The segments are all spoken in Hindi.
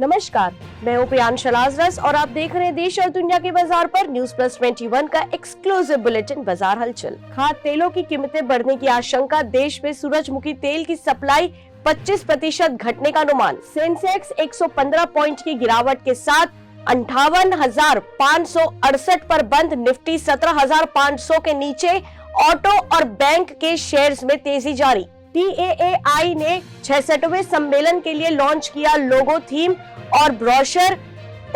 नमस्कार, मैं हूं प्रियांशा लाजरस और आप देख रहे हैं देश और दुनिया के बाजार पर न्यूज प्लस 21 का एक्सक्लूसिव बुलेटिन बाजार हलचल। खाद्य तेलों की कीमतें बढ़ने की आशंका, देश में सूरजमुखी तेल की सप्लाई 25% घटने का अनुमान। सेंसेक्स 115 पॉइंट की गिरावट के साथ 58,568 पर बंद। निफ्टी 17,500 के नीचे। ऑटो और बैंक के शेयर्स में तेजी जारी। TAAI ने 66वें सम्मेलन के लिए लॉन्च किया लोगो, थीम और ब्रोशर।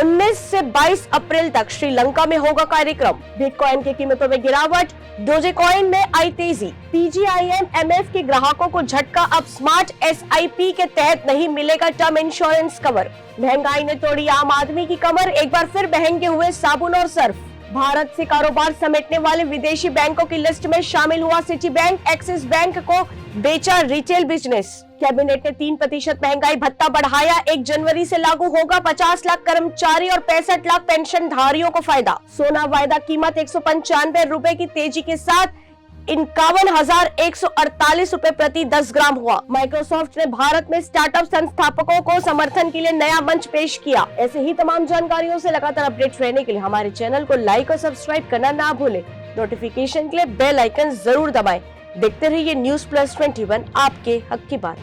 19 से 22 अप्रैल तक श्रीलंका में होगा कार्यक्रम। बिटकॉइन की कीमतों में गिरावट, डोजेकॉइन में आई तेजी। PGIM MF के ग्राहकों को झटका, अब स्मार्ट SIP के तहत नहीं मिलेगा टर्म इंश्योरेंस कवर। महंगाई ने तोड़ी आम आदमी की कमर, एक बार फिर महंगे हुए साबुन और सर्फ। भारत से कारोबार समेटने वाले विदेशी बैंकों की लिस्ट में शामिल हुआ सिटी बैंक। एक्सिस बैंक को बेचा रिटेल बिजनेस। कैबिनेट ने 3% महंगाई भत्ता बढ़ाया, 1 जनवरी से लागू होगा। 50 लाख कर्मचारी और 65 लाख पेंशन धारियों को फायदा। सोना वायदा कीमत 195 रुपए की तेजी के साथ 51,148 रुपए प्रति 10 ग्राम हुआ। माइक्रोसॉफ्ट ने भारत में स्टार्टअप संस्थापकों को समर्थन के लिए नया मंच पेश किया। ऐसे ही तमाम जानकारियों से लगातार अपडेट रहने के लिए हमारे चैनल को लाइक और सब्सक्राइब करना ना भूलें। नोटिफिकेशन के लिए बेल आइकन जरूर दबाएं। देखते रहिए न्यूज प्लस 21, आपके हक की बात।